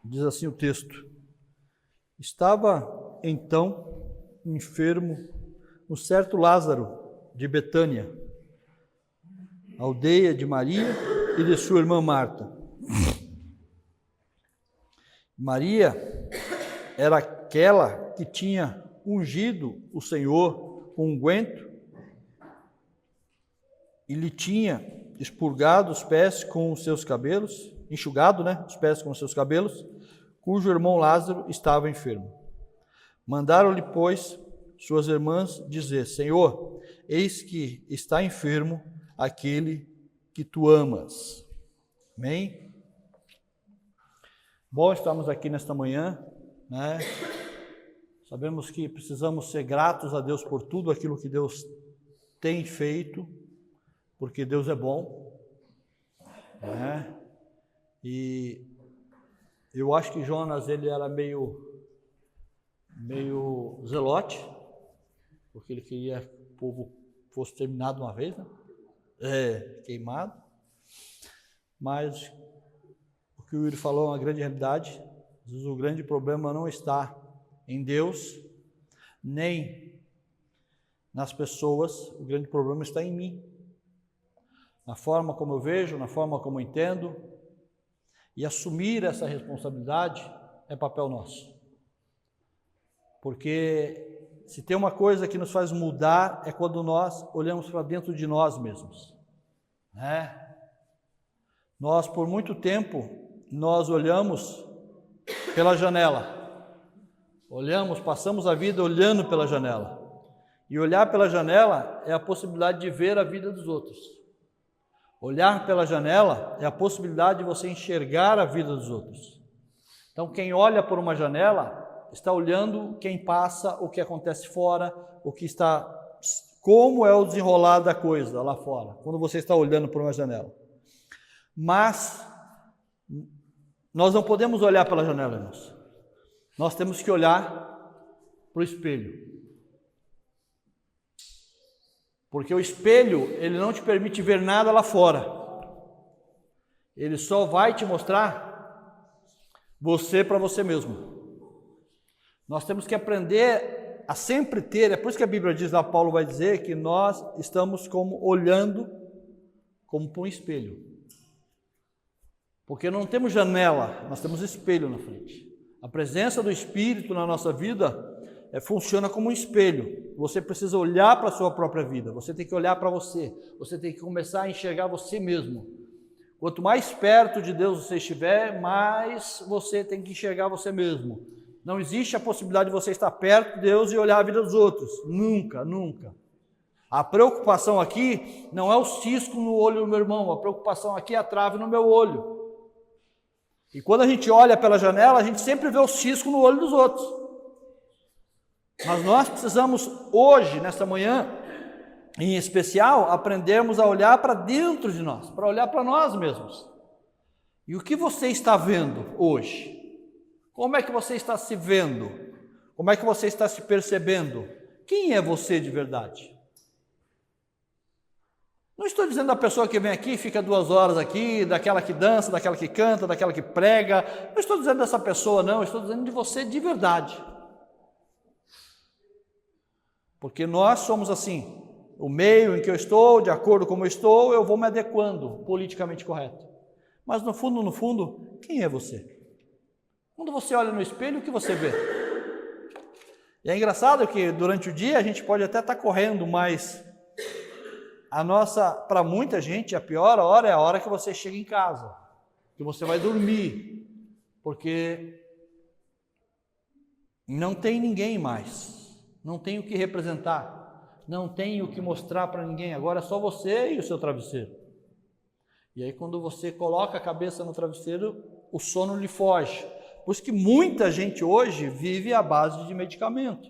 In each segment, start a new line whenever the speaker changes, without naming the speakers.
Diz assim o texto: estava então enfermo um certo Lázaro de Betânia, aldeia de Maria e de sua irmã Marta. Maria era aquela que tinha ungido o Senhor com unguento e lhe tinha expurgado os pés com os seus cabelos, enxugado, os pés com os seus cabelos, cujo irmão Lázaro estava enfermo. Mandaram-lhe, pois, suas irmãs dizer: Senhor, eis que está enfermo aquele que tu amas. Amém? Bom estarmos aqui nesta manhã, Sabemos que precisamos ser gratos a Deus por tudo aquilo que Deus tem feito, porque Deus é bom, E eu acho que Jonas, ele era meio zelote, porque ele queria que o povo fosse terminado uma vez, queimado. Mas o que o Yuri falou é uma grande realidade. O grande problema não está em Deus, nem nas pessoas, o grande problema está em mim, na forma como eu vejo, na forma como eu entendo, e assumir essa responsabilidade é papel nosso. Porque se tem uma coisa que nos faz mudar é quando nós olhamos para dentro de nós mesmos, Nós, por muito tempo, nós olhamos pela janela. Passamos a vida olhando pela janela. E olhar pela janela é a possibilidade de ver a vida dos outros. Olhar pela janela é a possibilidade de você enxergar a vida dos outros. Então, quem olha por uma janela está olhando quem passa, o que acontece fora, como é o desenrolar da coisa lá fora, quando você está olhando por uma janela. Mas nós não podemos olhar pela janela, irmãos. Nós temos que olhar para o espelho. Porque o espelho, ele não te permite ver nada lá fora. Ele só vai te mostrar você para você mesmo. Nós temos que aprender a sempre ter, é por isso que a Bíblia diz, lá Paulo vai dizer, que nós estamos olhando como para um espelho. Porque não temos janela, nós temos espelho na frente. A presença do Espírito na nossa vida funciona como um espelho. Você precisa olhar para a sua própria vida, você tem que olhar para você, você tem que começar a enxergar você mesmo. Quanto mais perto de Deus você estiver, mais você tem que enxergar você mesmo. Não existe a possibilidade de você estar perto de Deus e olhar a vida dos outros. Nunca, nunca. A preocupação aqui não é o cisco no olho do meu irmão, a preocupação aqui é a trave no meu olho. E quando a gente olha pela janela, a gente sempre vê o cisco no olho dos outros. Mas nós precisamos hoje, nesta manhã, em especial, aprendermos a olhar para dentro de nós, para olhar para nós mesmos. E o que você está vendo hoje? Como é que você está se vendo? Como é que você está se percebendo? Quem é você de verdade? Não estou dizendo da pessoa que vem aqui, fica 2 horas aqui, daquela que dança, daquela que canta, daquela que prega. Não estou dizendo dessa pessoa, não. Estou dizendo de você de verdade. Porque nós somos assim. O meio em que eu estou, de acordo com como eu estou, eu vou me adequando, politicamente correto. Mas no fundo, quem é você? Quando você olha no espelho, o que você vê? E é engraçado que durante o dia a gente pode até estar correndo, mas para muita gente, a pior hora é a hora que você chega em casa, que você vai dormir, porque não tem ninguém mais, não tem o que representar, não tem o que mostrar para ninguém, agora é só você e o seu travesseiro. E aí quando você coloca a cabeça no travesseiro, o sono lhe foge. Por isso que muita gente hoje vive à base de medicamento,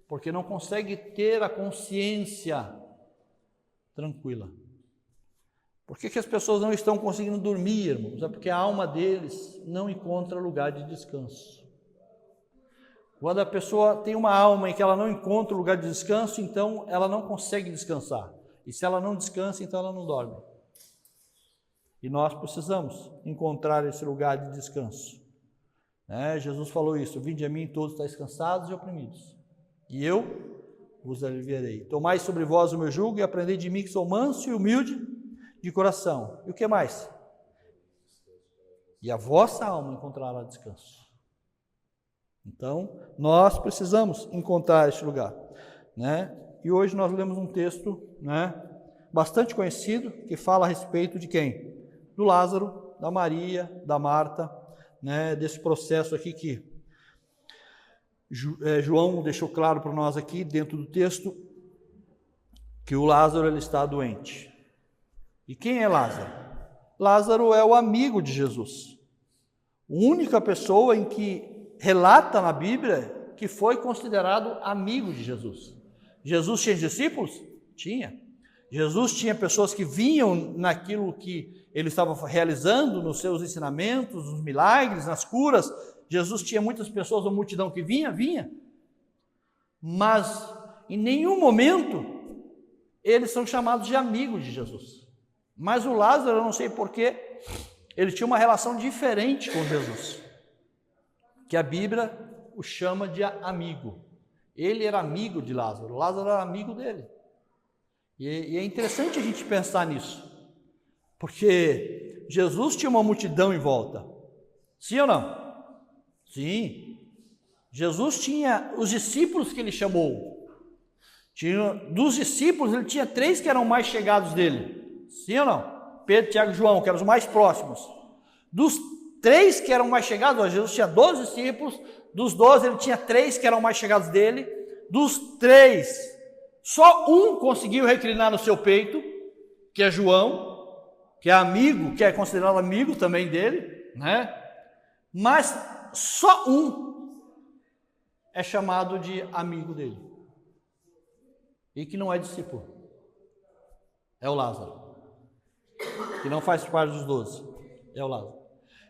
porque não consegue ter a consciência tranquila. Por que as pessoas não estão conseguindo dormir, irmãos? É porque a alma deles não encontra lugar de descanso. Quando a pessoa tem uma alma em que ela não encontra lugar de descanso, então ela não consegue descansar. E se ela não descansa, então ela não dorme. E nós precisamos encontrar esse lugar de descanso. Jesus falou isso: vinde a mim todos estáis cansados e oprimidos, e eu vos aliviarei. Tomai sobre vós o meu jugo e aprendei de mim, que sou manso e humilde de coração. E o que mais? E a vossa alma encontrará descanso. Então, nós precisamos encontrar este lugar, E hoje nós lemos um texto, bastante conhecido, que fala a respeito de quem? Do Lázaro, da Maria, da Marta, desse processo aqui que João deixou claro para nós aqui dentro do texto, que o Lázaro ele está doente. E quem é Lázaro? Lázaro é o amigo de Jesus. A única pessoa em que relata na Bíblia que foi considerado amigo de Jesus. Jesus tinha discípulos? Tinha. Jesus tinha pessoas que vinham naquilo que ele estava realizando, nos seus ensinamentos, nos milagres, nas curas. Jesus tinha muitas pessoas, uma multidão que vinha. Mas em nenhum momento eles são chamados de amigos de Jesus. Mas o Lázaro, eu não sei porquê, ele tinha uma relação diferente com Jesus, que a Bíblia o chama de amigo. Ele era amigo de Lázaro, Lázaro era amigo dele. E é interessante a gente pensar nisso, porque Jesus tinha uma multidão em volta, sim ou não? Sim. Jesus tinha os discípulos que ele chamou. Dos discípulos, ele tinha 3 que eram mais chegados dele, sim ou não? Pedro, Tiago e João, que eram os mais próximos. Dos 3 que eram mais chegados, Jesus tinha 12 discípulos, dos 12 ele tinha 3 que eram mais chegados dele, dos 3, só um conseguiu reclinar no seu peito, que é João, que é amigo, que é considerado amigo também dele, Mas só um é chamado de amigo dele, e que não é discípulo, é o Lázaro, que não faz parte dos 12, é o Lázaro.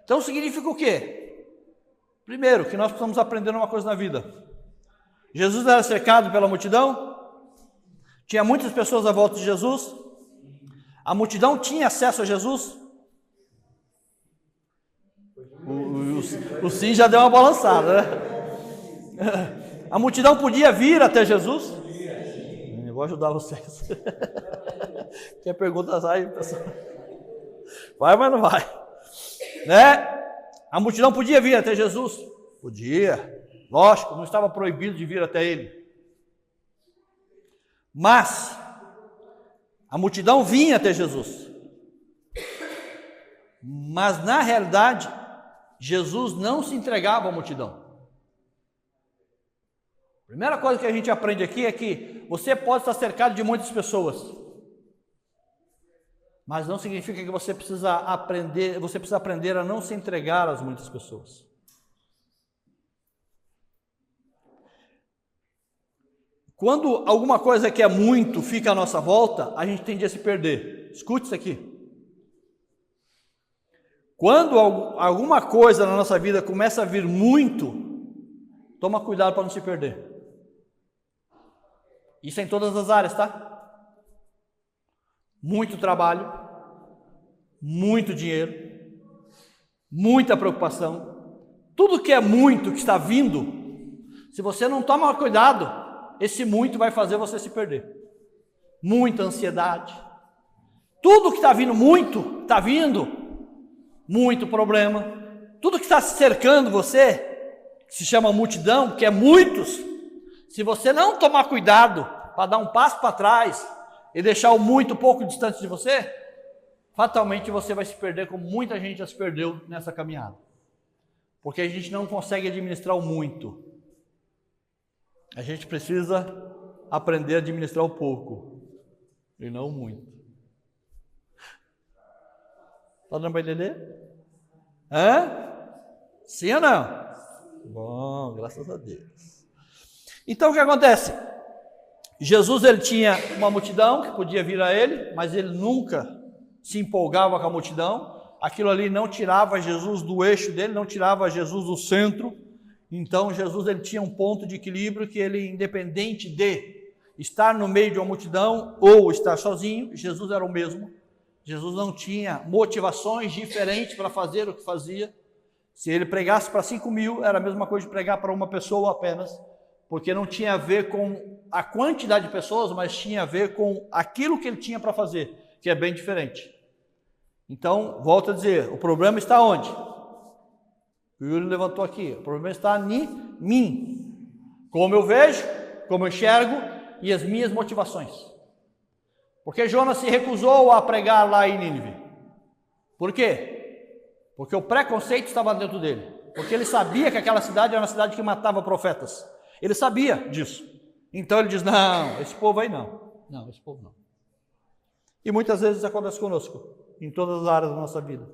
Então significa o quê? Primeiro, que nós precisamos aprender uma coisa na vida. Jesus era cercado pela multidão, tinha muitas pessoas à volta de Jesus, a multidão tinha acesso a Jesus. O sim já deu uma balançada, A multidão podia vir até Jesus? Eu vou ajudar vocês. Quem pergunta sai, pessoal. Vai, mas não vai. A multidão podia vir até Jesus? Podia. Lógico, não estava proibido de vir até ele. Mas a multidão vinha até Jesus. Mas na realidade, Jesus não se entregava à multidão. A primeira coisa que a gente aprende aqui é que você pode estar cercado de muitas pessoas, mas não significa que você precisa aprender a não se entregar às muitas pessoas. Quando alguma coisa que é muito fica à nossa volta, a gente tende a se perder. Escute isso aqui. Quando alguma coisa na nossa vida começa a vir muito, toma cuidado para não se perder. Isso é em todas as áreas, tá? Muito trabalho, muito dinheiro, muita preocupação. Tudo que é muito, que está vindo, se você não toma cuidado, esse muito vai fazer você se perder. Muita ansiedade. Tudo que está vindo muito, está vindo, muito problema. Tudo que está cercando você, que se chama multidão, que é muitos, se você não tomar cuidado para dar um passo para trás e deixar o muito um pouco distante de você, fatalmente você vai se perder, como muita gente já se perdeu nessa caminhada. Porque a gente não consegue administrar o muito. A gente precisa aprender a administrar o pouco e não o muito. Está dando para entender? Sim ou não? Bom, graças a Deus. Então o que acontece? Jesus ele tinha uma multidão que podia vir a ele, mas ele nunca se empolgava com a multidão. Aquilo ali não tirava Jesus do eixo dele, não tirava Jesus do centro. Então Jesus ele tinha um ponto de equilíbrio que ele, independente de estar no meio de uma multidão ou estar sozinho, Jesus era o mesmo. Jesus não tinha motivações diferentes para fazer o que fazia. Se ele pregasse para 5.000, era a mesma coisa de pregar para uma pessoa apenas, porque não tinha a ver com a quantidade de pessoas, mas tinha a ver com aquilo que ele tinha para fazer, que é bem diferente. Então, volto a dizer, o problema está onde? O Yuri levantou aqui, o problema está em mim. Como eu vejo, como eu enxergo e as minhas motivações. Porque Jonas se recusou a pregar lá em Nínive. Por quê? Porque o preconceito estava dentro dele. Porque ele sabia que aquela cidade era uma cidade que matava profetas. Ele sabia disso. Então ele diz, não, esse povo aí não. Não, esse povo não. E muitas vezes isso acontece conosco, em todas as áreas da nossa vida.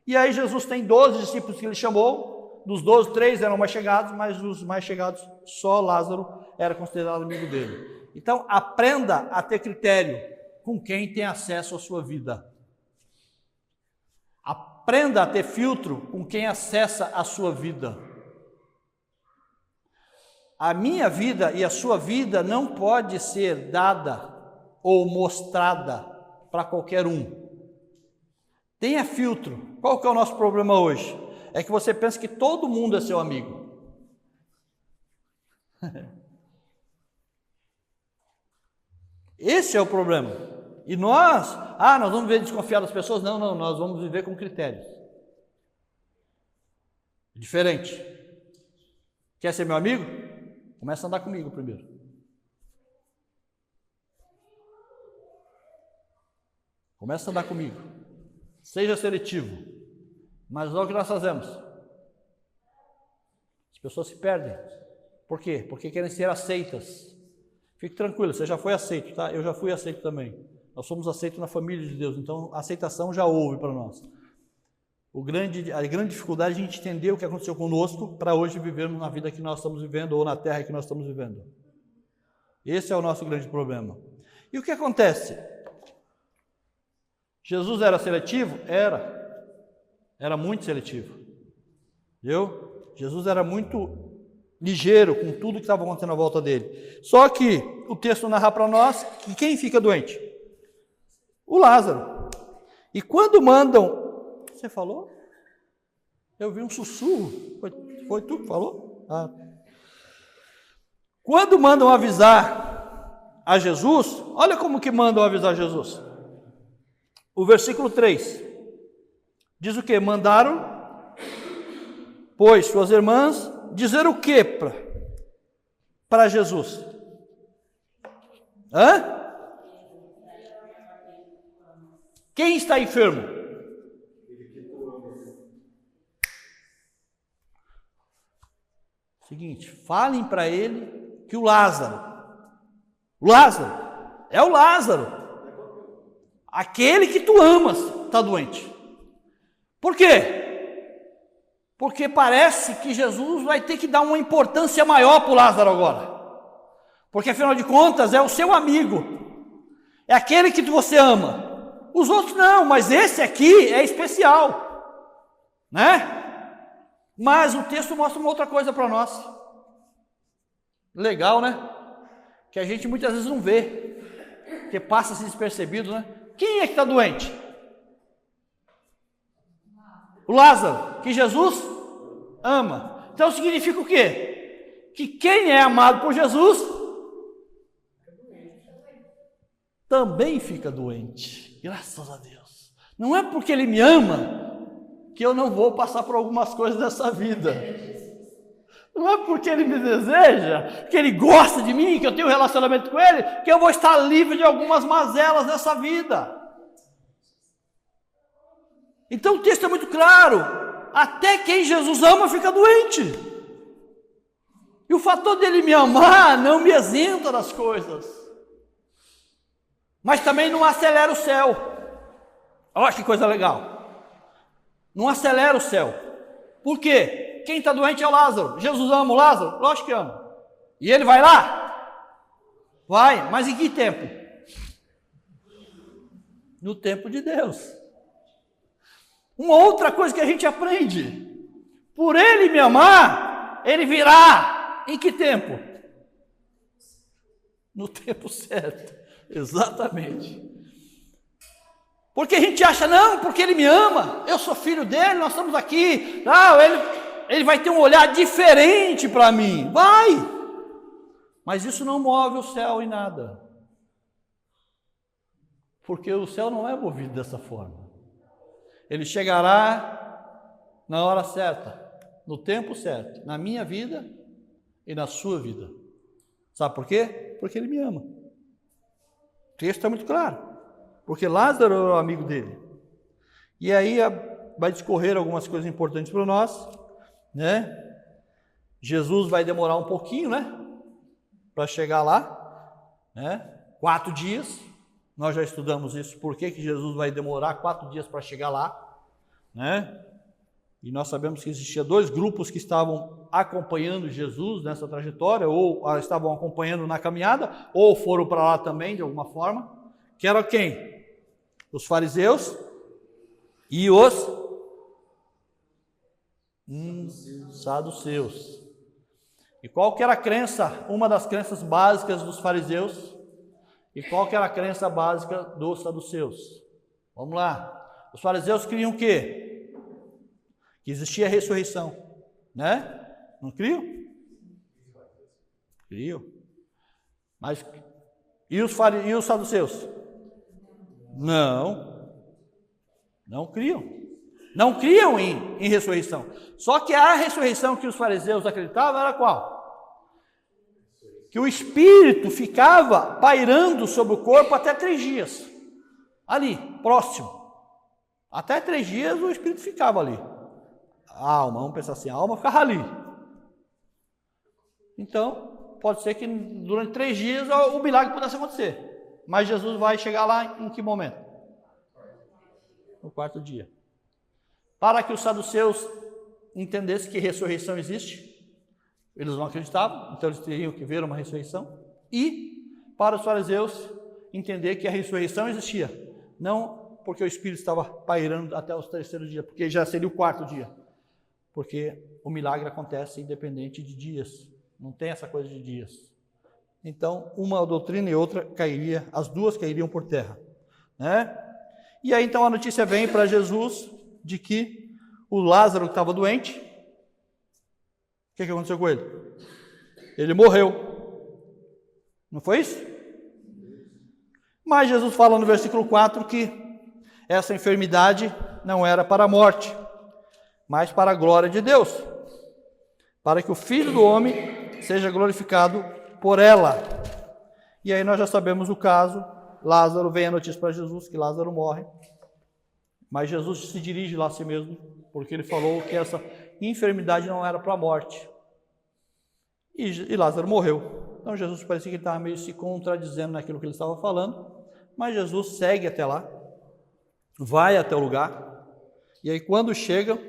E aí Jesus tem 12 discípulos que ele chamou. Dos 12, 3 eram mais chegados, mas os mais chegados, só Lázaro era considerado amigo dele. Então aprenda a ter critério com quem tem acesso à sua vida. Aprenda a ter filtro com quem acessa a sua vida. A minha vida e a sua vida não pode ser dada ou mostrada para qualquer um. Tenha filtro. Qual que é o nosso problema hoje? É que você pensa que todo mundo é seu amigo. Esse é o problema. E nós vamos viver desconfiados das pessoas? Não, nós vamos viver com critérios. Diferente. Quer ser meu amigo? Começa a andar comigo primeiro. Começa a andar comigo. Seja seletivo. Mas olha o que nós fazemos. As pessoas se perdem. Por quê? Porque querem ser aceitas. Fique tranquilo, você já foi aceito, tá? Eu já fui aceito também. Nós somos aceitos na família de Deus, então a aceitação já houve para nós. A grande dificuldade é a gente entender o que aconteceu conosco para hoje vivermos na vida que nós estamos vivendo ou na terra que nós estamos vivendo. Esse é o nosso grande problema. E o que acontece? Jesus era seletivo? Era muito seletivo. Entendeu? Jesus era muito ligeiro com tudo que estava acontecendo à volta dele. Só que o texto narra para nós que quem fica doente? O Lázaro. E quando mandam... Você falou? Eu vi um sussurro. Foi tu que falou? Quando mandam avisar a Jesus, olha como que mandam avisar Jesus. O versículo 3 diz o que? Mandaram, pois, suas irmãs dizer o que para Jesus? Quem está enfermo? Seguinte, falem para ele que o Lázaro, é o Lázaro, aquele que tu amas, está doente. Por quê? Porque parece que Jesus vai ter que dar uma importância maior para o Lázaro agora. Porque afinal de contas é o seu amigo, é aquele que você ama. Os outros não, mas esse aqui é especial, né? Mas o texto mostra uma outra coisa para nós. Legal, né? Que a gente muitas vezes não vê, que passa assim despercebido, né? Quem é que está doente? O Lázaro, que Jesus ama. Então significa o quê? Que quem é amado por Jesus também fica doente. Graças a Deus. Não é porque ele me ama que eu não vou passar por algumas coisas dessa vida. Não é porque ele me deseja, que ele gosta de mim, que eu tenho um relacionamento com ele, que eu vou estar livre de algumas mazelas dessa vida. Então o texto é muito claro. Até quem Jesus ama fica doente. E o fator dele me amar não me isenta das coisas. Mas também não acelera o céu. Olha que coisa legal. Não acelera o céu. Por quê? Quem está doente é o Lázaro. Jesus ama o Lázaro? Lógico que ama. E ele vai lá? Vai, mas em que tempo? No tempo de Deus. Uma outra coisa que a gente aprende. Por ele me amar, ele virá. Em que tempo? No tempo certo. Exatamente. Porque a gente acha, não, porque ele me ama, eu sou filho dele, nós estamos aqui, não, ele vai ter um olhar diferente para mim. Vai! Mas isso não move o céu em nada. Porque o céu não é movido dessa forma. Ele chegará na hora certa, no tempo certo, na minha vida e na sua vida. Sabe por quê? Porque ele me ama. O texto está muito claro. Porque Lázaro era o amigo dele. E aí vai discorrer algumas coisas importantes para nós, né? Jesus vai demorar um pouquinho, né? Para chegar lá, né? 4 dias. Nós já estudamos isso. Por que Jesus vai demorar 4 dias para chegar lá, né? E nós sabemos que existia 2 grupos que estavam acompanhando Jesus nessa trajetória, ou estavam acompanhando na caminhada, ou foram para lá também de alguma forma. Que era quem? Os fariseus e os saduceus. E qual que era a crença, uma das crenças básicas dos fariseus? E qual que era a crença básica dos saduceus? Vamos lá. Os fariseus criam o quê? Que existia a ressurreição, né? Não criam? Criam. Mas e os saduceus? Não criam. Não criam em ressurreição. Só que a ressurreição que os fariseus acreditavam era qual? Que o Espírito ficava pairando sobre o corpo até 3 dias. Ali, próximo. Até 3 dias o Espírito ficava ali. A alma, vamos pensar assim, a alma ficava ali. Então, pode ser que durante 3 dias o milagre pudesse acontecer. Mas Jesus vai chegar lá em que momento? No 4º dia. Para que os saduceus entendessem que ressurreição existe, eles não acreditavam, então eles teriam que ver uma ressurreição. E para os fariseus entender que a ressurreição existia, não porque o Espírito estava pairando até o 3º dia, porque já seria o 4º dia, porque o milagre acontece independente de dias, não tem essa coisa de dias. Então, uma doutrina e outra cairia, as duas cairiam por terra, né? E aí, então, a notícia vem para Jesus de que o Lázaro que estava doente, o que aconteceu com ele? Ele morreu. Não foi isso? Mas Jesus fala no versículo 4 que essa enfermidade não era para a morte, mas para a glória de Deus, para que o Filho do Homem seja glorificado por ela. E aí nós já sabemos o caso. Lázaro, vem a notícia para Jesus que Lázaro morre, mas Jesus se dirige lá a si mesmo, porque ele falou que essa enfermidade não era para a morte, e Lázaro morreu. Então Jesus parecia que ele estava meio se contradizendo naquilo que ele estava falando, mas Jesus segue até lá, vai até o lugar, e aí quando chega,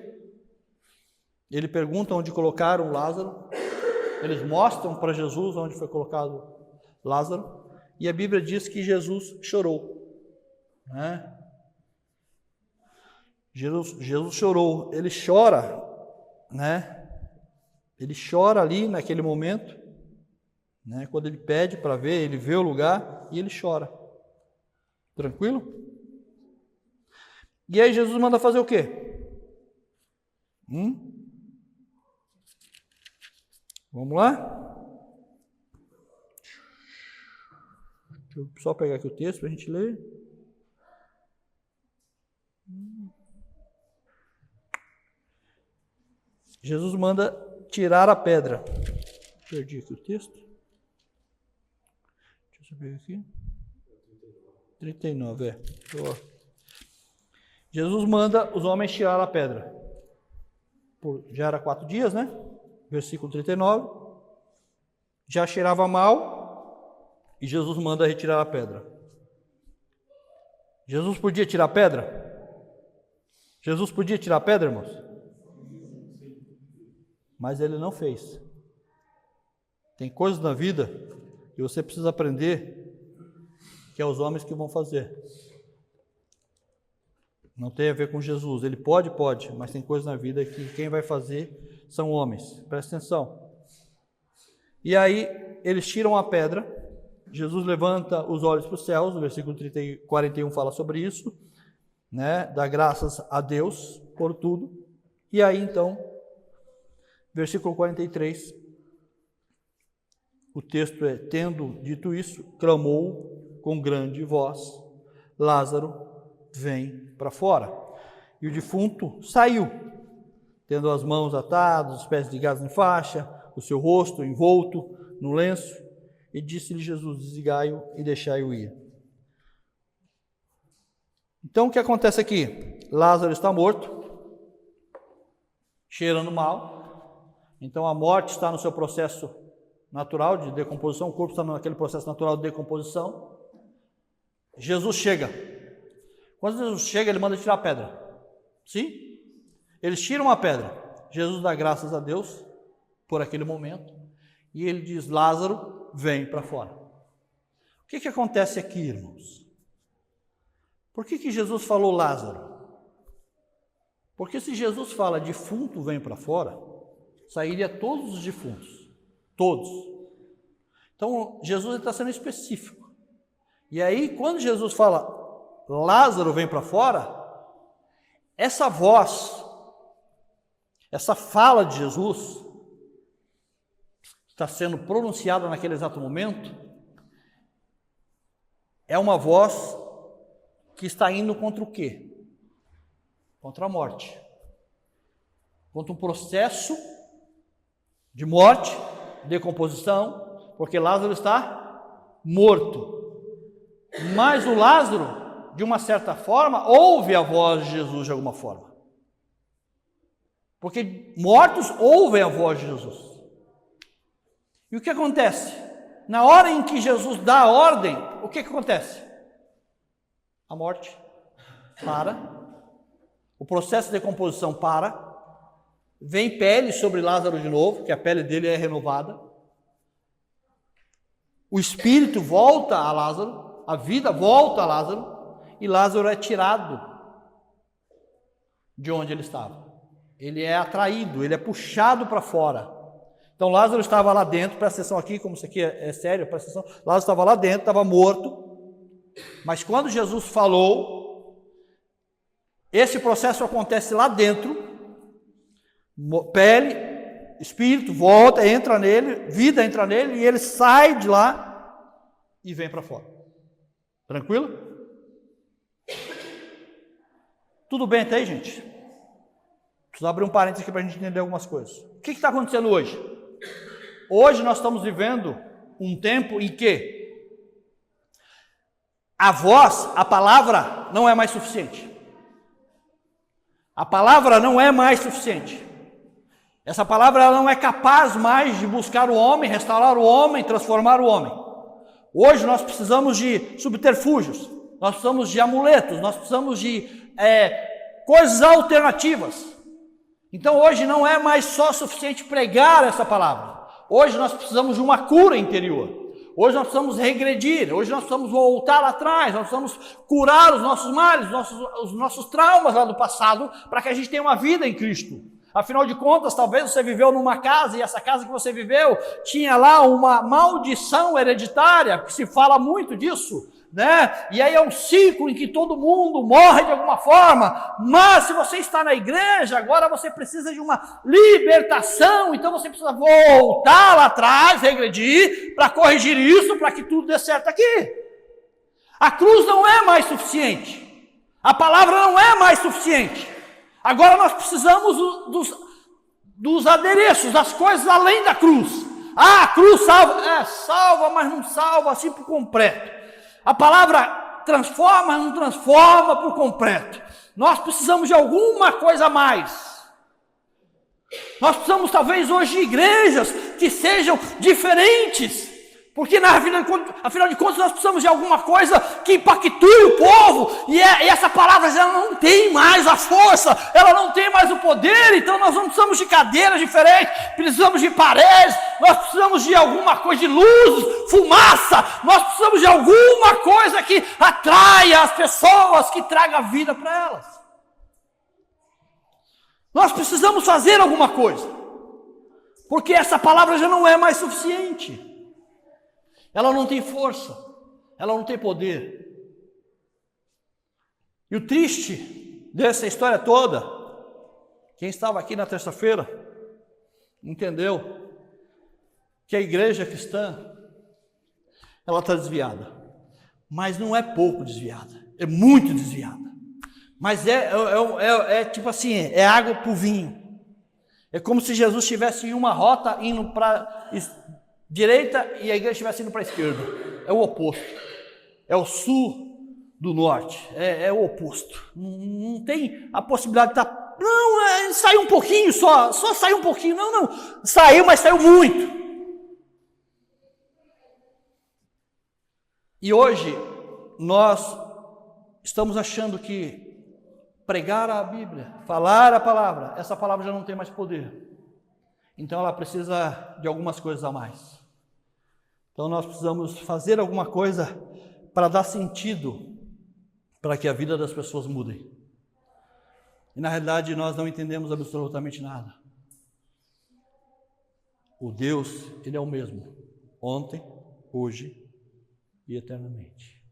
ele pergunta onde colocaram Lázaro. Eles mostram para Jesus onde foi colocado Lázaro, e a Bíblia diz que Jesus chorou, né? Jesus chorou, ele chora, né? Ele chora ali naquele momento, né? Quando ele pede para ver, ele vê o lugar e ele chora. Tranquilo? E aí Jesus manda fazer o quê? Vamos lá? Deixa eu só pegar aqui o texto para a gente ler. Jesus manda tirar a pedra. Perdi aqui o texto. Deixa eu ver aqui. 39, Jesus manda os homens tirar a pedra. Já era 4 dias, né? Versículo 39. Já cheirava mal e Jesus manda retirar a pedra. Jesus podia tirar a pedra? Jesus podia tirar a pedra, irmãos? Mas ele não fez. Tem coisas na vida que você precisa aprender que é os homens que vão fazer. Não tem a ver com Jesus. Ele pode, mas tem coisas na vida que quem vai fazer são homens. Presta atenção. E aí, eles tiram a pedra. Jesus levanta os olhos para os céus. O versículo 41 fala sobre isso. né, dá graças a Deus por tudo. E aí então, versículo 43, o texto é: tendo dito isso, clamou com grande voz: Lázaro, vem para fora. E o defunto saiu, tendo as mãos atadas, os pés ligados em faixa, o seu rosto envolto no lenço, e disse-lhe Jesus: desligai-o e deixai-o ir. Então o que acontece aqui? Lázaro está morto, cheirando mal. Então a morte está no seu processo natural de decomposição, o corpo está naquele processo natural de decomposição. Jesus chega. Quando Jesus chega, ele manda tirar a pedra. Sim? Eles tiram a pedra. Jesus dá graças a Deus por aquele momento e ele diz: Lázaro, vem para fora. O que acontece aqui, irmãos? Por que Jesus falou Lázaro? Porque se Jesus fala defunto vem para fora, sairia todos os defuntos. Todos. Então, Jesus está sendo específico. E aí, quando Jesus fala Lázaro vem para fora, essa voz, essa fala de Jesus, está sendo pronunciada naquele exato momento, é uma voz que está indo contra o quê? Contra a morte. Contra um processo de morte, decomposição, porque Lázaro está morto. Mas o Lázaro, de uma certa forma, ouve a voz de Jesus de alguma forma. Porque mortos ouvem a voz de Jesus. E o que acontece? Na hora em que Jesus dá a ordem, o que acontece? A morte para, o processo de decomposição para, vem pele sobre Lázaro de novo, que a pele dele é renovada, o espírito volta a Lázaro, a vida volta a Lázaro, e Lázaro é tirado de onde ele estava. Ele é atraído, ele é puxado para fora. Então Lázaro estava lá dentro, presta atenção aqui, como isso aqui é sério, presta atenção. Lázaro estava lá dentro, estava morto, mas quando Jesus falou, esse processo acontece lá dentro, pele, espírito volta, entra nele, vida entra nele, e ele sai de lá e vem para fora. Tranquilo? Tudo bem até aí, gente? Preciso abrir um parênteses aqui para a gente entender algumas coisas. O que está acontecendo hoje? Hoje nós estamos vivendo um tempo em que a voz, a palavra, não é mais suficiente. A palavra não é mais suficiente. Essa palavra ela não é capaz mais de buscar o homem, restaurar o homem, transformar o homem. Hoje nós precisamos de subterfúgios, nós precisamos de amuletos, nós precisamos de coisas alternativas. Então hoje não é mais só suficiente pregar essa palavra. Hoje nós precisamos de uma cura interior. Hoje nós precisamos regredir, hoje nós precisamos voltar lá atrás, nós precisamos curar os nossos males, os nossos traumas lá do passado, para que a gente tenha uma vida em Cristo. Afinal de contas, talvez você viveu numa casa e essa casa que você viveu tinha lá uma maldição hereditária, que se fala muito disso, né? E aí é um ciclo em que todo mundo morre de alguma forma, mas se você está na igreja, agora você precisa de uma libertação, então você precisa voltar lá atrás, regredir, para corrigir isso, para que tudo dê certo aqui. A cruz não é mais suficiente, a palavra não é mais suficiente, agora nós precisamos dos adereços, das coisas além da cruz. A cruz salva, salva, mas não salva assim por completo. A palavra transforma, não transforma por completo. Nós precisamos de alguma coisa a mais. Nós precisamos talvez hoje de igrejas que sejam diferentes. Porque afinal de contas nós precisamos de alguma coisa que impactue o povo. E essa palavra já não tem mais a força, ela não tem mais o poder. Então nós não precisamos de cadeiras diferentes, precisamos de paredes, nós precisamos de alguma coisa de luz, fumaça. Nós precisamos de alguma coisa que atraia as pessoas, que traga vida para elas. Nós precisamos fazer alguma coisa, porque essa palavra já não é mais suficiente. Ela não tem força, ela não tem poder. E o triste dessa história toda, quem estava aqui na terça-feira entendeu que a igreja cristã, ela está desviada, mas não é pouco desviada, é muito desviada, mas é tipo assim, é água para o vinho. É como se Jesus estivesse em uma rota indo para direita e a igreja estivesse indo para a esquerda. É o oposto. É o sul do norte. É o oposto. Não tem a possibilidade de estar... Não, saiu um pouquinho só saiu um pouquinho. Não. Saiu, mas saiu muito. E hoje nós estamos achando que pregar a Bíblia, falar a palavra, essa palavra já não tem mais poder. Então ela precisa de algumas coisas a mais. Então nós precisamos fazer alguma coisa para dar sentido, para que a vida das pessoas mude. E na realidade nós não entendemos absolutamente nada. O Deus, Ele é o mesmo, ontem, hoje e eternamente.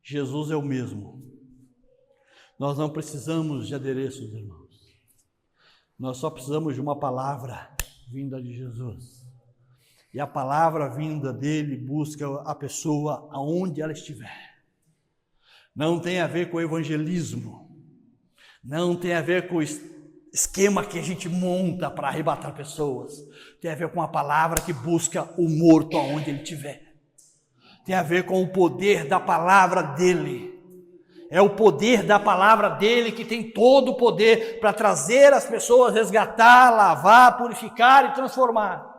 Jesus é o mesmo. Nós não precisamos de adereços, irmãos. Nós só precisamos de uma palavra vinda de Jesus. E a palavra vinda dele busca a pessoa aonde ela estiver. Não tem a ver com o evangelismo. Não tem a ver com o esquema que a gente monta para arrebatar pessoas. Tem a ver com a palavra que busca o morto aonde ele estiver. Tem a ver com o poder da palavra dele. É o poder da palavra dele que tem todo o poder para trazer as pessoas, resgatar, lavar, purificar e transformar.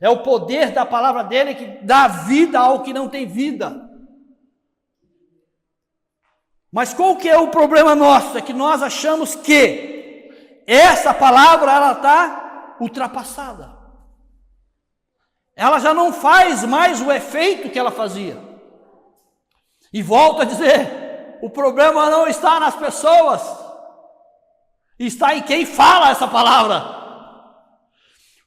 É o poder da palavra dele que dá vida ao que não tem vida. Mas qual que é o problema nosso? É que nós achamos que essa palavra ela está ultrapassada. Ela já não faz mais o efeito que ela fazia. E volto a dizer, o problema não está nas pessoas, está em quem fala essa palavra.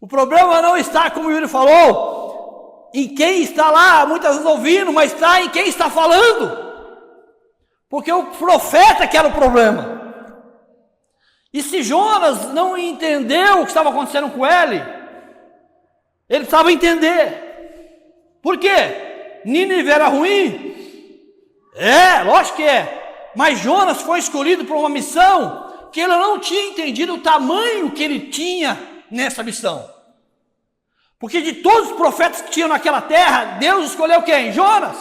O problema não está, como o Yuri falou, em quem está lá, muitas vezes ouvindo, mas está em quem está falando. Porque o profeta que era o problema. E se Jonas não entendeu o que estava acontecendo com ele precisava entender. Por quê? Nínive era ruim? Lógico que é. Mas Jonas foi escolhido para uma missão que ele não tinha entendido o tamanho que ele tinha nessa missão. Porque de todos os profetas que tinham naquela terra, Deus escolheu quem? Jonas.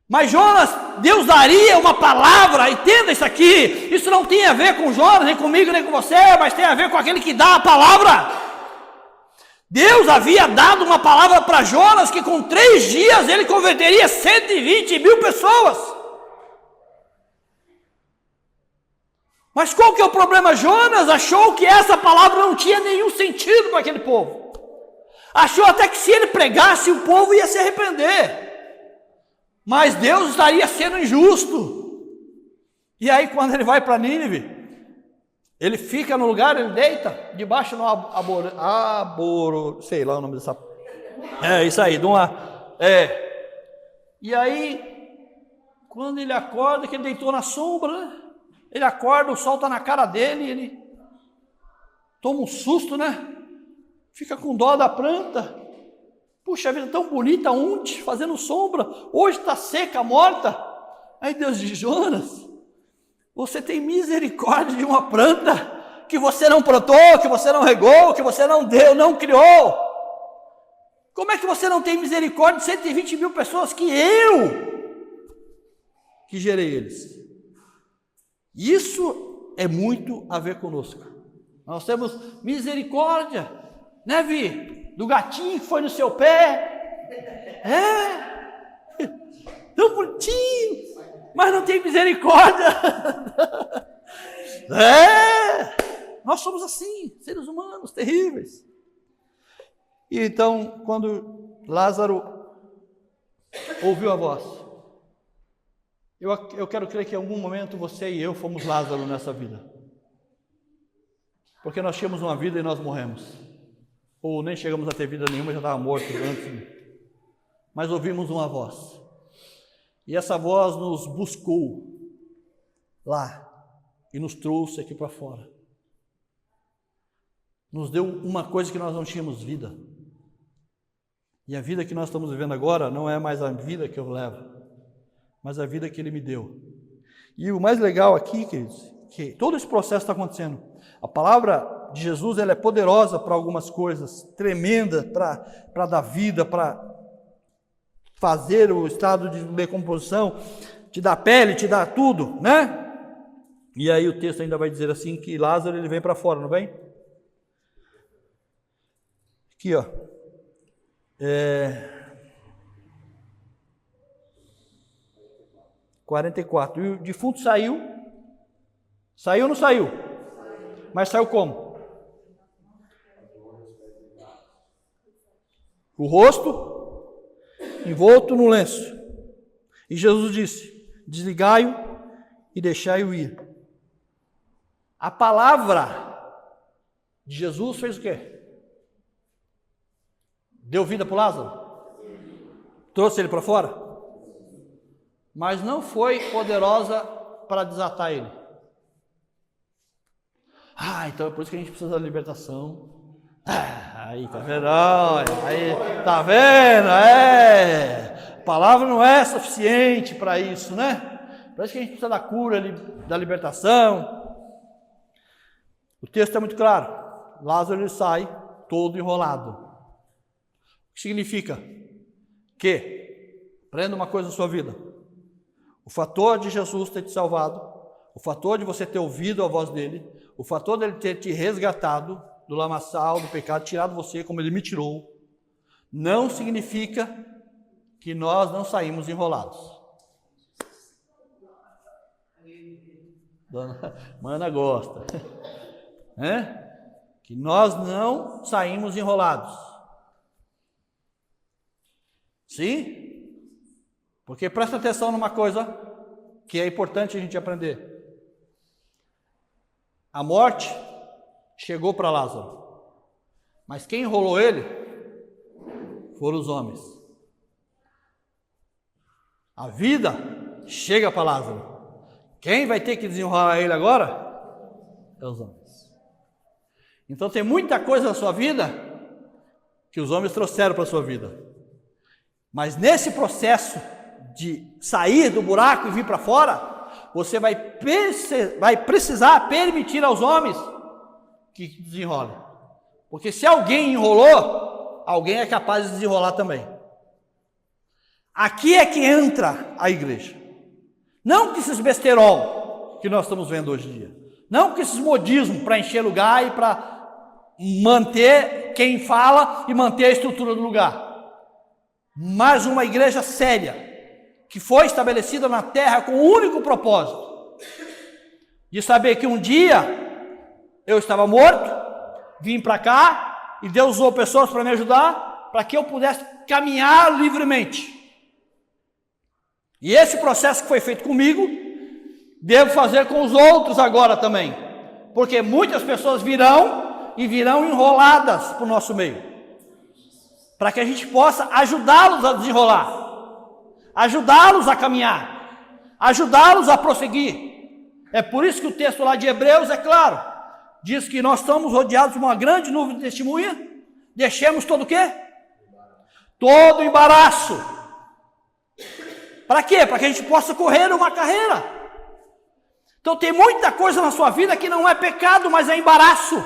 Mas Jonas, Deus daria uma palavra, entenda isso aqui. Isso não tem a ver com Jonas, nem comigo, nem com você, mas tem a ver com aquele que dá a palavra. Deus havia dado uma palavra para Jonas que com 3 dias ele converteria 120 mil pessoas. Mas qual que é o problema? Jonas achou que essa palavra não tinha nenhum sentido para aquele povo. Achou até que se ele pregasse, o povo ia se arrepender. Mas Deus estaria sendo injusto. E aí quando ele vai para Nínive, ele fica no lugar, ele deita debaixo do sei lá o nome dessa... isso aí, E aí, quando ele acorda, que ele deitou na sombra, né? Ele acorda, o sol está na cara dele, ele toma um susto, né? Fica com dó da planta. Puxa, a vida tão bonita ontem, fazendo sombra, hoje está seca, morta. Aí Deus diz, Jonas, você tem misericórdia de uma planta que você não plantou, que você não regou, que você não deu, não criou. Como é que você não tem misericórdia de 120 mil pessoas que gerei eles? Isso é muito a ver conosco. Nós temos misericórdia, né, Vi? Do gatinho que foi no seu pé. Tão bonitinho, mas não tem misericórdia. Nós somos assim, seres humanos terríveis. E então, quando Lázaro ouviu a voz, eu quero crer que em algum momento você e eu fomos Lázaro nessa vida. Porque nós tínhamos uma vida e nós morremos. Ou nem chegamos a ter vida nenhuma, já estava morto antes. Mas ouvimos uma voz. E essa voz nos buscou. lá e nos trouxe aqui para fora. Nos deu uma coisa que nós não tínhamos: vida. E a vida que nós estamos vivendo agora não é mais a vida que eu levo, mas a vida que Ele me deu. E o mais legal aqui, queridos, que todo esse processo está acontecendo. A palavra de Jesus, ela é poderosa para algumas coisas, tremenda para dar vida, para fazer o estado de decomposição, te dar pele, te dar tudo, né? E aí o texto ainda vai dizer assim que Lázaro, ele vem para fora, não vem? Aqui, ó. 44. E o defunto saiu. Saiu ou não saiu? Mas saiu como? O rosto envolto no lenço. E Jesus disse: desligai-o e deixai-o ir. A palavra de Jesus fez o quê? Deu vida para o Lázaro? Trouxe ele para fora? Mas não foi poderosa para desatar ele. Então é por isso que a gente precisa da libertação. Aí, tá vendo? Aí, tá vendo? A palavra não é suficiente para isso, né? Por isso que a gente precisa da cura, da libertação. O texto é muito claro. Lázaro, ele sai todo enrolado. O que significa? Aprenda uma coisa na sua vida. O fator de Jesus ter te salvado, o fator de você ter ouvido a voz dele, o fator dele ter te resgatado do lamaçal, do pecado, tirado você como ele me tirou, não significa que nós não saímos enrolados. Dona Mana gosta. Que nós não saímos enrolados. Sim? Porque presta atenção numa coisa que é importante a gente aprender. A morte chegou para Lázaro, mas quem enrolou ele foram os homens. A vida chega para Lázaro. Quem vai ter que desenrolar ele agora é os homens. Então tem muita coisa na sua vida que os homens trouxeram para a sua vida. Mas nesse processo de sair do buraco e vir para fora, você vai precisar permitir aos homens que desenrolem. Porque se alguém enrolou, alguém é capaz de desenrolar também. Aqui é que entra a igreja. Não que esses besterol que nós estamos vendo hoje em dia. Não que esses modismos para encher lugar e para manter quem fala e manter a estrutura do lugar. Mas uma igreja séria, que foi estabelecida na terra com o único propósito de saber que um dia eu estava morto, vim para cá e Deus usou pessoas para me ajudar, para que eu pudesse caminhar livremente. E esse processo que foi feito comigo, devo fazer com os outros agora também, porque muitas pessoas virão enroladas para o nosso meio, para que a gente possa ajudá-los a desenrolar, ajudá-los a caminhar, ajudá-los a prosseguir. É por isso que o texto lá de Hebreus é claro, diz que nós estamos rodeados de uma grande nuvem de testemunha, deixemos todo o quê? Todo embaraço. Para quê? Para que a gente possa correr uma carreira. Então tem muita coisa na sua vida que não é pecado, mas é embaraço.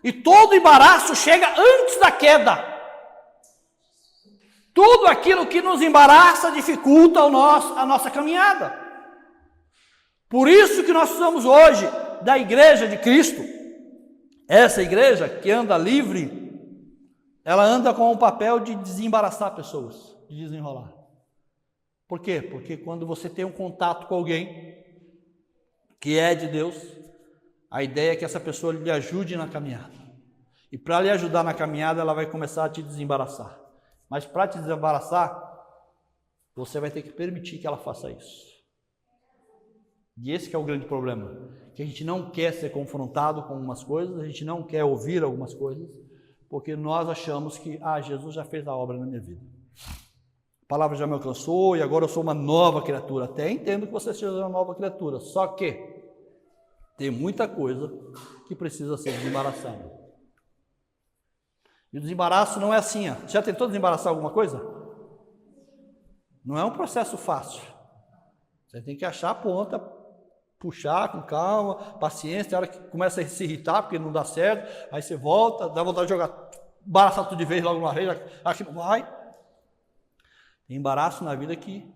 E todo embaraço chega antes da queda. Tudo aquilo que nos embaraça dificulta a nossa caminhada. Por isso que nós somos hoje da igreja de Cristo. Essa igreja que anda livre, ela anda com o papel de desembaraçar pessoas, de desenrolar. Por quê? Porque quando você tem um contato com alguém que é de Deus, a ideia é que essa pessoa lhe ajude na caminhada. E para lhe ajudar na caminhada, ela vai começar a te desembaraçar. Mas para te desembaraçar, você vai ter que permitir que ela faça isso. E esse que é o grande problema, que a gente não quer ser confrontado com algumas coisas, a gente não quer ouvir algumas coisas, porque nós achamos que, Jesus já fez a obra na minha vida. A palavra já me alcançou e agora eu sou uma nova criatura. Até entendo que você seja uma nova criatura, só que Tem muita coisa que precisa ser desembaraçada. E o desembaraço não é assim, ó. Já tentou desembaraçar alguma coisa? Não é um processo fácil. Você tem que achar a ponta, puxar com calma, paciência, tem hora que começa a se irritar porque não dá certo, aí você volta, dá vontade de jogar, embaraçar tudo de vez logo uma vez, aqui não vai. Tem embaraço na vida que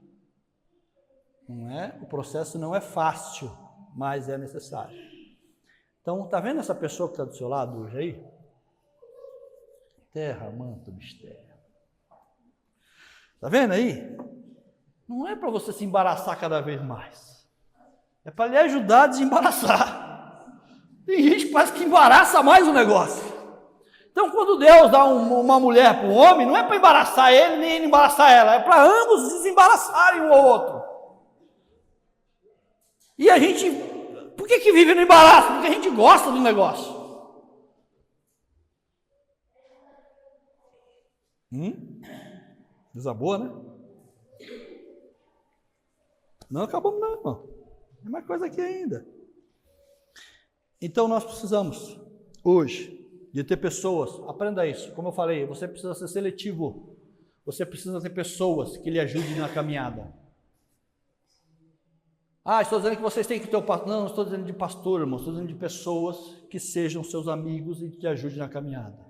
não é, o processo não é fácil, mas é necessário. Então, tá vendo essa pessoa que está do seu lado hoje aí? Terra, manto, mistério. Tá vendo aí? Não é para você se embaraçar cada vez mais. É para lhe ajudar a desembaraçar. Tem gente que parece que embaraça mais o negócio. Então, quando Deus dá uma mulher para o homem, não é para embaraçar ele, nem ele embaraçar ela. É para ambos desembaraçarem um ao outro. E a gente, por que vive no embaraço? Porque a gente gosta do negócio. Coisa boa, né? Não acabamos não, irmão. Tem mais coisa aqui ainda. Então nós precisamos, hoje, de ter pessoas, aprenda isso, como eu falei, você precisa ser seletivo. Você precisa ter pessoas que lhe ajudem na caminhada. Estou dizendo que vocês têm que ter o pastor. Não estou dizendo de pastor, irmão. Estou dizendo de pessoas que sejam seus amigos e que te ajudem na caminhada.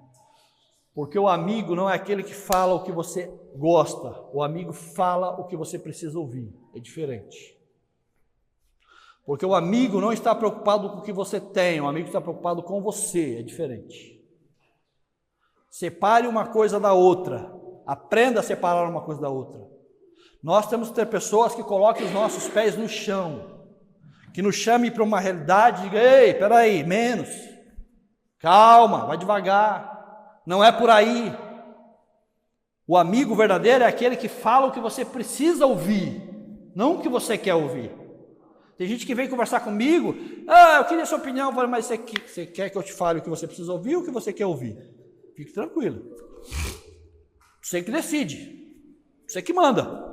Porque o amigo não é aquele que fala o que você gosta. O amigo fala o que você precisa ouvir. É diferente. Porque o amigo não está preocupado com o que você tem. O amigo está preocupado com você. É diferente. Separe uma coisa da outra. Aprenda a separar uma coisa da outra. Nós temos que ter pessoas que coloquem os nossos pés no chão, que nos chame para uma realidade e diga, ei, peraí, menos, calma, vai devagar, não é por aí. O amigo verdadeiro é aquele que fala o que você precisa ouvir, não o que você quer ouvir. Tem gente que vem conversar comigo, eu queria a sua opinião, eu falo, mas você quer que eu te fale o que você precisa ouvir ou o que você quer ouvir? Fique tranquilo, você que decide, você que manda.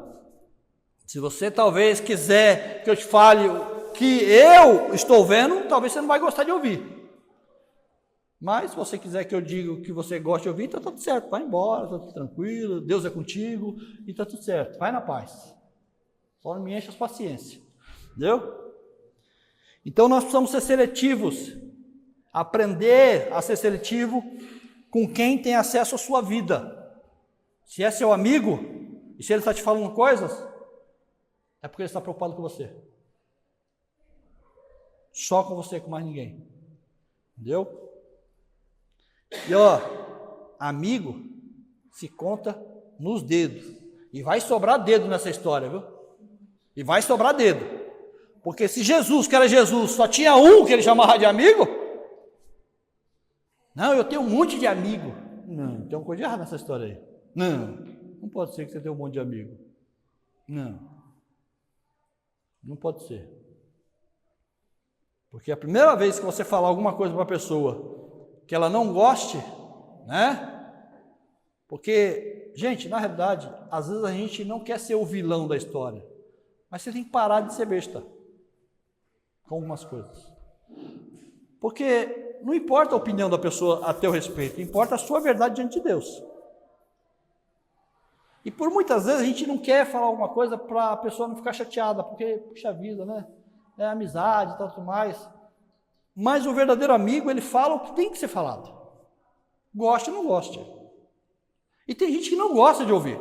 Se você talvez quiser que eu te fale o que eu estou vendo, talvez você não vai gostar de ouvir. Mas se você quiser que eu diga o que você gosta de ouvir, então está tudo certo. Vai embora, está tudo tranquilo, Deus é contigo e está tudo certo. Vai na paz. Só não me enche as paciências. Entendeu? Então nós precisamos ser seletivos. Aprender a ser seletivo com quem tem acesso à sua vida. Se é seu amigo, e se ele está te falando coisas, é porque ele está preocupado com você. Só com você, com mais ninguém. Entendeu? E amigo se conta nos dedos. E vai sobrar dedo nessa história, viu? E vai sobrar dedo. Porque se Jesus, que era Jesus, só tinha um que ele chamava de amigo, não, eu tenho um monte de amigo. Não, tem uma coisa de errada nessa história aí. Não pode ser que você tenha um monte de amigo. Não pode ser. Porque a primeira vez que você falar alguma coisa para uma pessoa que ela não goste, né? Porque, gente, na realidade, às vezes a gente não quer ser o vilão da história, mas você tem que parar de ser besta com algumas coisas. Porque não importa a opinião da pessoa a teu respeito, importa a sua verdade diante de Deus. E por muitas vezes a gente não quer falar alguma coisa para a pessoa não ficar chateada, porque, puxa vida, né? É amizade e tudo mais. Mas o verdadeiro amigo, ele fala o que tem que ser falado. Goste ou não goste. E tem gente que não gosta de ouvir.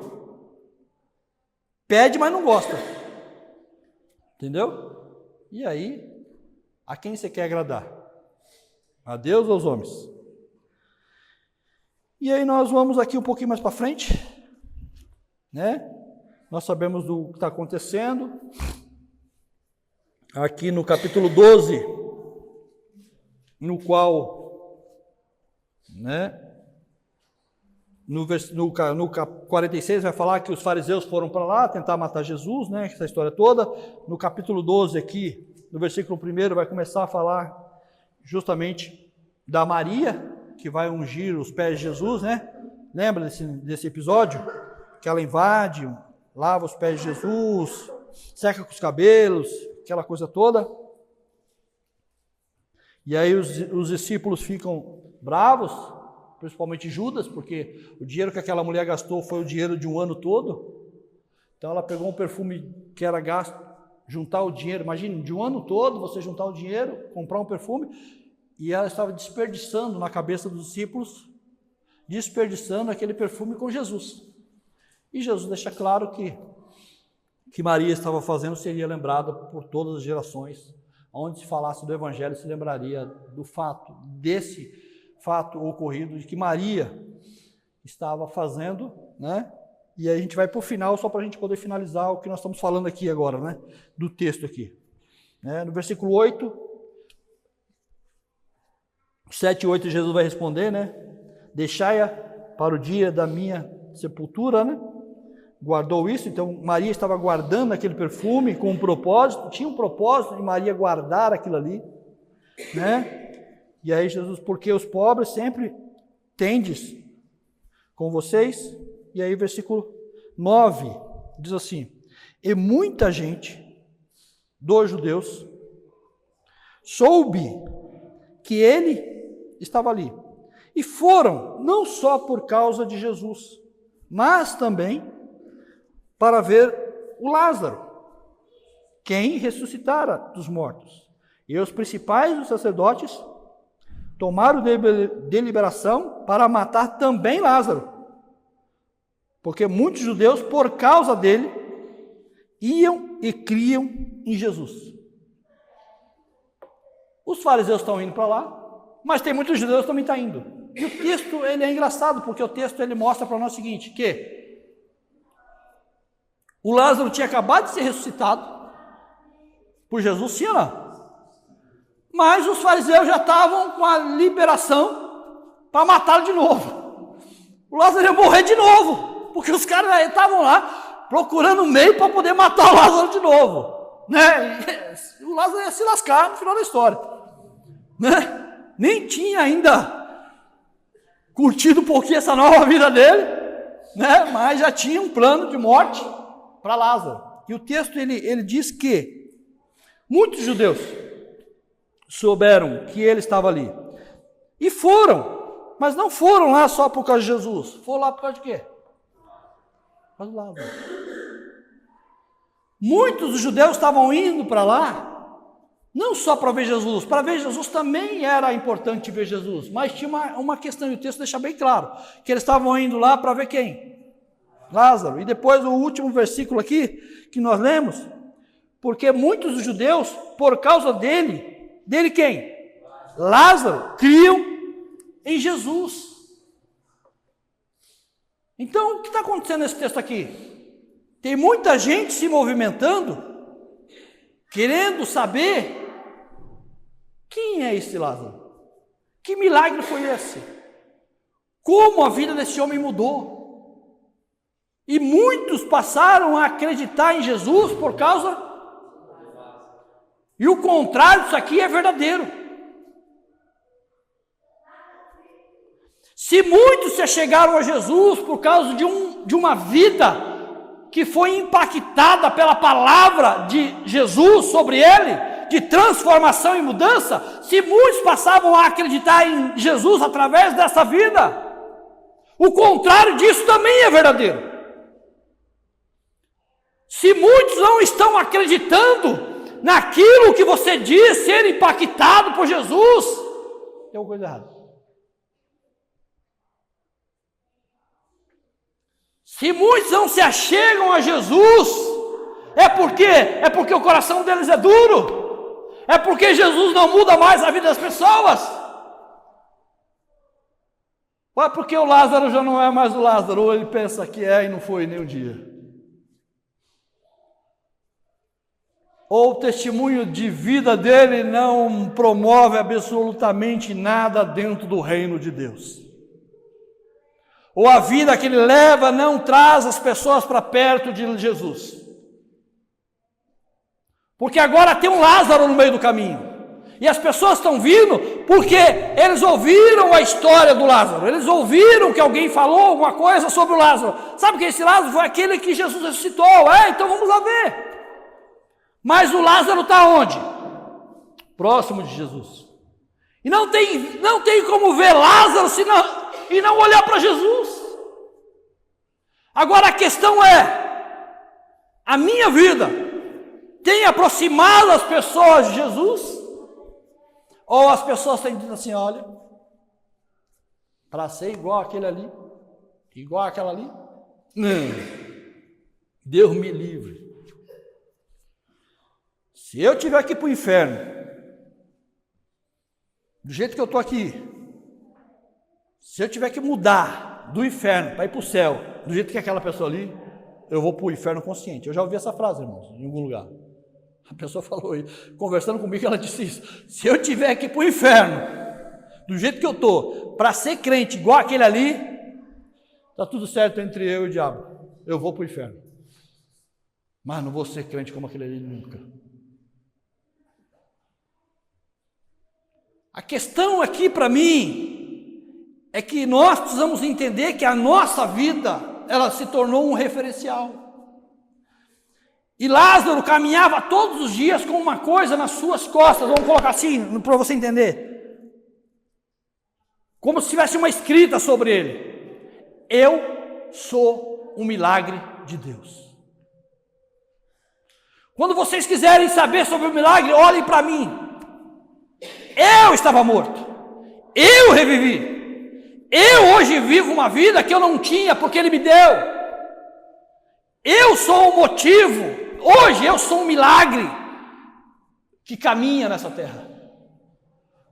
Pede, mas não gosta. Entendeu? E aí, a quem você quer agradar? A Deus ou aos homens? E aí nós vamos aqui um pouquinho mais para frente, né? Nós sabemos do que está acontecendo. Aqui no capítulo 12, no qual, né? No 46 vai falar que os fariseus foram para lá tentar matar Jesus, né? Essa história toda. No capítulo 12 aqui, no versículo 1 vai começar a falar justamente da Maria, que vai ungir os pés de Jesus, né? Lembra desse episódio? Que ela invade, lava os pés de Jesus, seca com os cabelos, aquela coisa toda. E aí os discípulos ficam bravos, principalmente Judas, porque o dinheiro que aquela mulher gastou foi o dinheiro de um ano todo. Então ela pegou um perfume que era gasto, juntar o dinheiro, imagine, de um ano todo você juntar o dinheiro, comprar um perfume, e ela estava desperdiçando na cabeça dos discípulos, desperdiçando aquele perfume com Jesus. E Jesus deixa claro que Maria estava fazendo seria lembrada por todas as gerações. Onde se falasse do Evangelho, se lembraria do fato, desse fato ocorrido, de que Maria estava fazendo, né? E aí a gente vai para o final, só para a gente poder finalizar o que nós estamos falando aqui agora, né? Do texto aqui. No versículo 8, 7 e 8, Jesus vai responder, né? Deixai-a para o dia da minha sepultura, né? Guardou isso, então Maria estava guardando aquele perfume com um propósito, tinha um propósito de Maria guardar aquilo ali, né? E aí Jesus, porque os pobres sempre tendes com vocês. E aí versículo 9 diz assim: e muita gente dos judeus soube que ele estava ali, e foram não só por causa de Jesus, mas também para ver o Lázaro, quem ressuscitara dos mortos. E os principais dos sacerdotes tomaram deliberação para matar também Lázaro, porque muitos judeus, por causa dele, iam e criam em Jesus. Os fariseus estão indo para lá, mas tem muitos judeus que também estão indo. E o texto ele é engraçado, porque o texto ele mostra para nós o seguinte, que o Lázaro tinha acabado de ser ressuscitado por Jesus, sim ou não? Mas os fariseus já estavam com a liberação para matá-lo de novo. O Lázaro ia morrer de novo, porque os caras estavam lá procurando um meio para poder matar o Lázaro de novo, né? E o Lázaro ia se lascar no final da história, né? Nem tinha ainda curtido um pouquinho essa nova vida dele, né? Mas já tinha um plano de morte para Lázaro. E o texto ele diz que muitos judeus souberam que ele estava ali e foram, mas não foram lá só por causa de Jesus, foram lá por causa de quê? Por causa do Lázaro. Muitos dos judeus estavam indo para lá não só para ver Jesus também era importante ver Jesus, mas tinha uma questão, e o texto deixa bem claro, que eles estavam indo lá para ver quem? Lázaro. E depois o último versículo aqui, que nós lemos, porque muitos dos judeus, por causa dele quem? Lázaro, criam em Jesus. Então, o que está acontecendo nesse texto aqui? Tem muita gente se movimentando, querendo saber quem é esse Lázaro? Que milagre foi esse? Como a vida desse homem mudou? E muitos passaram a acreditar em Jesus por causa... E o contrário disso aqui é verdadeiro. Se muitos se chegaram a Jesus por causa de uma vida que foi impactada pela palavra de Jesus sobre ele, de transformação e mudança, se muitos passavam a acreditar em Jesus através dessa vida, o contrário disso também é verdadeiro. Se muitos não estão acreditando naquilo que você diz ser impactado por Jesus, tem alguma coisa errada. Se muitos não se achegam a Jesus, é porque o coração deles é duro, é porque Jesus não muda mais a vida das pessoas, ou é porque o Lázaro já não é mais o Lázaro, ou ele pensa que é e não foi nem um dia. Ou o testemunho de vida dele não promove absolutamente nada dentro do reino de Deus. Ou a vida que ele leva não traz as pessoas para perto de Jesus. Porque agora tem um Lázaro no meio do caminho. E as pessoas estão vindo porque eles ouviram a história do Lázaro. Eles ouviram que alguém falou alguma coisa sobre o Lázaro. Sabe que esse Lázaro foi aquele que Jesus ressuscitou. Então vamos lá ver. Mas o Lázaro está onde? Próximo de Jesus. E não tem como ver Lázaro e não olhar para Jesus. Agora a questão é, a minha vida tem aproximado as pessoas de Jesus? Ou as pessoas têm dito assim, olha, para ser igual aquele ali, igual aquela ali? Não, Deus me livre. Se eu tiver que ir para o inferno, do jeito que eu estou aqui, se eu tiver que mudar do inferno para ir para o céu, do jeito que aquela pessoa ali, eu vou para o inferno consciente. Eu já ouvi essa frase, irmãos, em algum lugar. A pessoa falou aí, conversando comigo, ela disse isso. Se eu tiver que ir para o inferno, do jeito que eu estou, para ser crente igual aquele ali, está tudo certo entre eu e o diabo. Eu vou para o inferno. Mas não vou ser crente como aquele ali nunca. A questão aqui para mim é que nós precisamos entender que a nossa vida, ela se tornou um referencial. E Lázaro caminhava todos os dias com uma coisa nas suas costas, vamos colocar assim, para você entender. Como se tivesse uma escrita sobre ele. Eu sou um milagre de Deus. Quando vocês quiserem saber sobre o milagre, olhem para mim. Eu estava morto. Eu revivi. Eu hoje vivo uma vida que eu não tinha porque Ele me deu. Eu sou o motivo. Hoje eu sou um milagre que caminha nessa terra.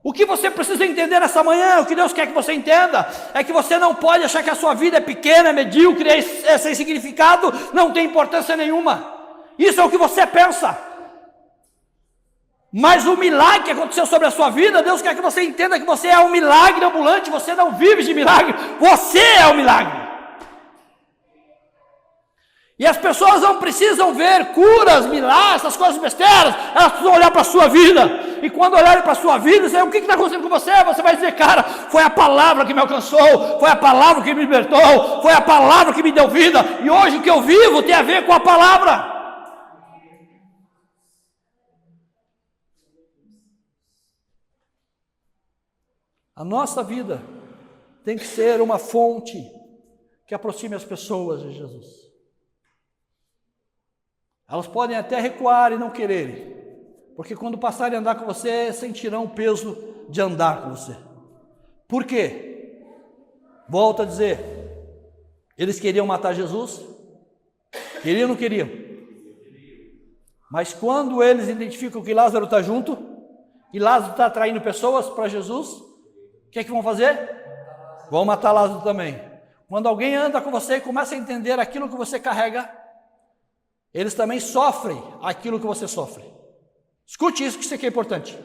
O que você precisa entender nessa manhã, o que Deus quer que você entenda, é que você não pode achar que a sua vida é pequena, é medíocre, é sem significado, não tem importância nenhuma. Isso é o que você pensa. Mas o milagre que aconteceu sobre a sua vida, Deus quer que você entenda que você é um milagre ambulante, você não vive de milagre, você é o milagre. E as pessoas não precisam ver curas, milagres, essas coisas besteiras, elas precisam olhar para a sua vida. E quando olharem para a sua vida, o que está acontecendo com você? Você vai dizer, cara, foi a palavra que me alcançou, foi a palavra que me libertou, foi a palavra que me deu vida, e hoje o que eu vivo tem a ver com a palavra. A nossa vida tem que ser uma fonte que aproxime as pessoas de Jesus. Elas podem até recuar e não quererem, porque quando passarem a andar com você, sentirão o peso de andar com você. Por quê? Volto a dizer, eles queriam matar Jesus? Queriam ou não queriam? Mas quando eles identificam que Lázaro está junto, e Lázaro está atraindo pessoas para Jesus, o que é que vão fazer? Vão matar Lázaro também. Quando alguém anda com você e começa a entender aquilo que você carrega, eles também sofrem aquilo que você sofre. Escute isso, que isso aqui é importante.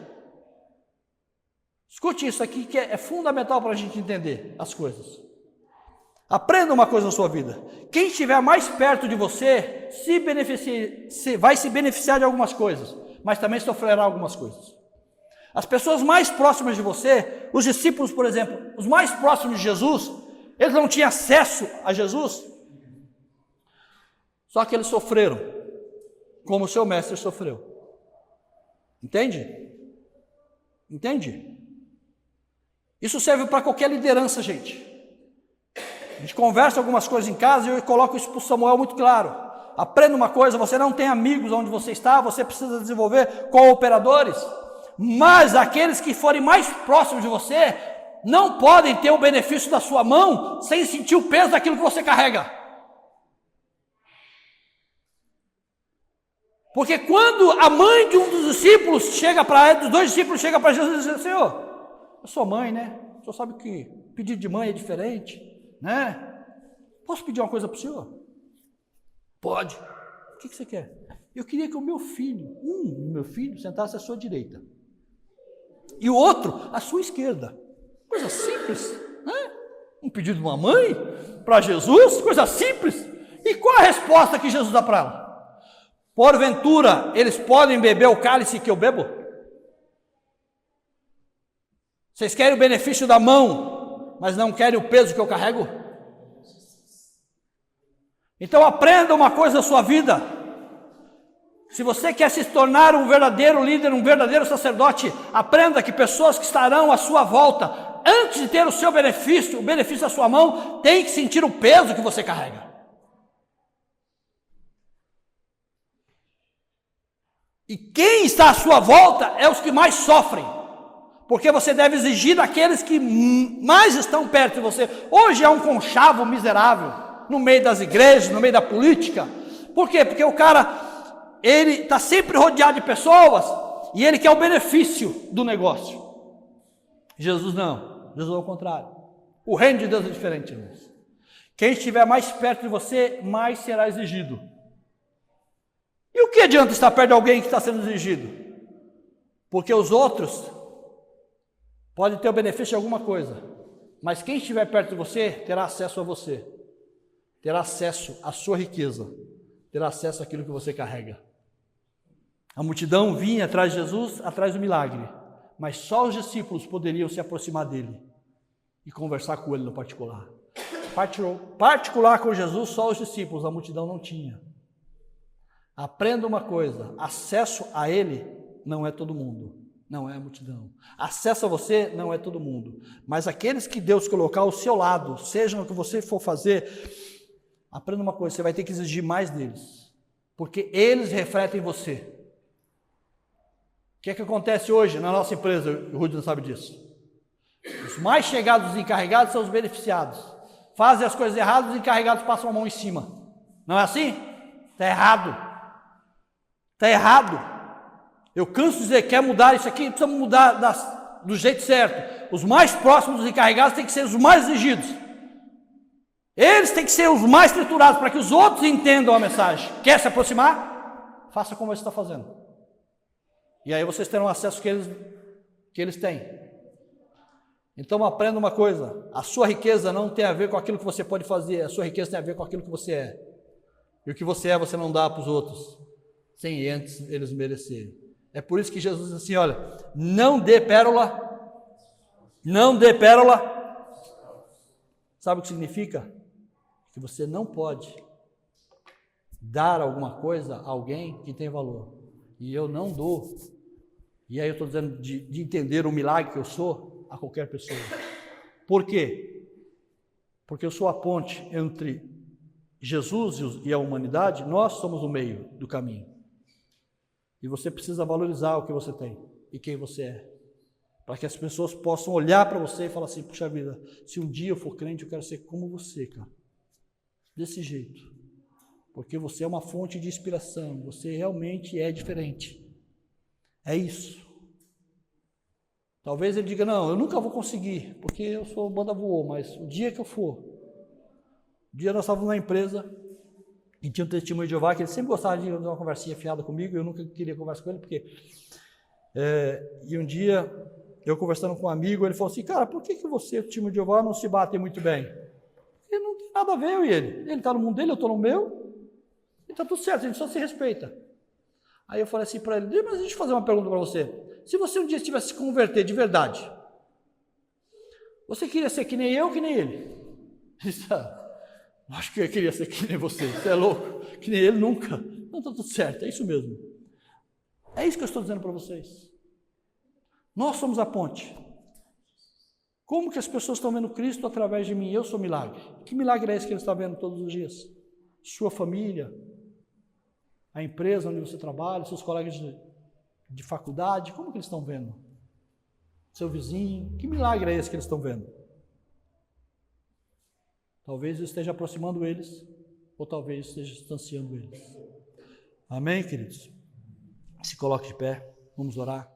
Escute isso aqui, que é fundamental para a gente entender as coisas. Aprenda uma coisa na sua vida. Quem estiver mais perto de você vai se beneficiar de algumas coisas, mas também sofrerá algumas coisas. As pessoas mais próximas de você, os discípulos, por exemplo, os mais próximos de Jesus, eles não tinham acesso a Jesus, só que eles sofreram, como o seu mestre sofreu. Entende? Entende? Isso serve para qualquer liderança, gente. A gente conversa algumas coisas em casa e eu coloco isso para o Samuel muito claro. Aprenda uma coisa, você não tem amigos onde você está, você precisa desenvolver cooperadores. Mas aqueles que forem mais próximos de você, não podem ter o benefício da sua mão sem sentir o peso daquilo que você carrega. Porque quando a mãe de um dos discípulos dos dois discípulos chega para Jesus e diz, Senhor, eu sou mãe, né? O senhor sabe que pedido de mãe é diferente, né? Posso pedir uma coisa para o senhor? Pode. O que você quer? Eu queria que o meu filho, sentasse à sua direita. E o outro, à sua esquerda. Coisa simples, né? Um pedido de uma mãe para Jesus, coisa simples. E qual a resposta que Jesus dá para ela? Porventura, eles podem beber o cálice que eu bebo? Vocês querem o benefício da mão, mas não querem o peso que eu carrego? Então aprenda uma coisa na sua vida. Se você quer se tornar um verdadeiro líder, um verdadeiro sacerdote, aprenda que pessoas que estarão à sua volta, antes de ter o seu benefício, o benefício da sua mão, tem que sentir o peso que você carrega. E quem está à sua volta é os que mais sofrem, porque você deve exigir daqueles que mais estão perto de você. Hoje é um conchavo miserável, no meio das igrejas, no meio da política. Por quê? Porque o cara, ele está sempre rodeado de pessoas, e ele quer o benefício do negócio. Jesus não, Jesus é o contrário. O reino de Deus é diferente, irmãos. Quem estiver mais perto de você, mais será exigido. E o que adianta estar perto de alguém que está sendo exigido? Porque os outros podem ter o benefício de alguma coisa, mas quem estiver perto de você, terá acesso a você, terá acesso à sua riqueza, terá acesso àquilo que você carrega. A multidão vinha atrás de Jesus, atrás do milagre, mas só os discípulos poderiam se aproximar dele e conversar com ele no particular. Particular com Jesus, só os discípulos, a multidão não tinha. Aprenda uma coisa, acesso a ele não é todo mundo, não é a multidão. Acesso a você não é todo mundo, mas aqueles que Deus colocar ao seu lado, seja o que você for fazer, aprenda uma coisa, você vai ter que exigir mais deles, porque eles refletem você. O que é que acontece hoje na nossa empresa? O Rudy não sabe disso. Os mais chegados e encarregados são os beneficiados. Fazem as coisas erradas, os encarregados passam a mão em cima. Não é assim? Está errado. Está errado. Eu canso de dizer, quer mudar isso aqui, precisa mudar do jeito certo. Os mais próximos dos encarregados têm que ser os mais exigidos. Eles têm que ser os mais triturados para que os outros entendam a mensagem. Quer se aproximar? Faça como você está fazendo. E aí vocês terão acesso que eles têm. Então aprenda uma coisa, a sua riqueza não tem a ver com aquilo que você pode fazer, a sua riqueza tem a ver com aquilo que você é. E o que você é, você não dá para os outros, sem antes eles merecerem. É por isso que Jesus diz assim, olha, não dê pérola. Sabe o que significa? Que você não pode dar alguma coisa a alguém que tem valor. E eu não dou. E aí eu estou dizendo de entender o milagre que eu sou a qualquer pessoa. Por quê? Porque eu sou a ponte entre Jesus e a humanidade, nós somos o meio do caminho. E você precisa valorizar o que você tem e quem você é. Para que as pessoas possam olhar para você e falar assim, puxa vida, se um dia eu for crente, eu quero ser como você, cara. Desse jeito. Porque você é uma fonte de inspiração, você realmente é diferente. É isso. Talvez ele diga, não, eu nunca vou conseguir, porque eu sou banda voou, mas o dia que eu for, um dia nós estávamos na empresa, e tinha um testemunho de Jeová, que ele sempre gostava de dar uma conversinha fiada comigo, eu nunca queria conversar com ele, porque... e um dia, eu conversando com um amigo, ele falou assim, cara, por que você e o testemunho de Jeová não se batem muito bem? Porque não tem nada a ver, eu e ele. Ele está no mundo dele, eu estou no meu, e está tudo certo, a gente só se respeita. Aí eu falei assim para ele, mas deixa eu fazer uma pergunta para você. Se você um dia tivesse se converter de verdade, você queria ser que nem eu ou que nem ele? Acho que eu queria ser que nem você, você é louco, que nem ele nunca. Não, está tudo certo, é isso mesmo. É isso que eu estou dizendo para vocês. Nós somos a ponte. Como que as pessoas estão vendo Cristo através de mim? Eu sou milagre. Que milagre é esse que eles estão vendo todos os dias? Sua família, a empresa onde você trabalha, seus colegas de faculdade, como que eles estão vendo? Seu vizinho, que milagre é esse que eles estão vendo? Talvez eu esteja aproximando eles, ou talvez esteja distanciando eles. Amém, queridos? Se coloque de pé, vamos orar.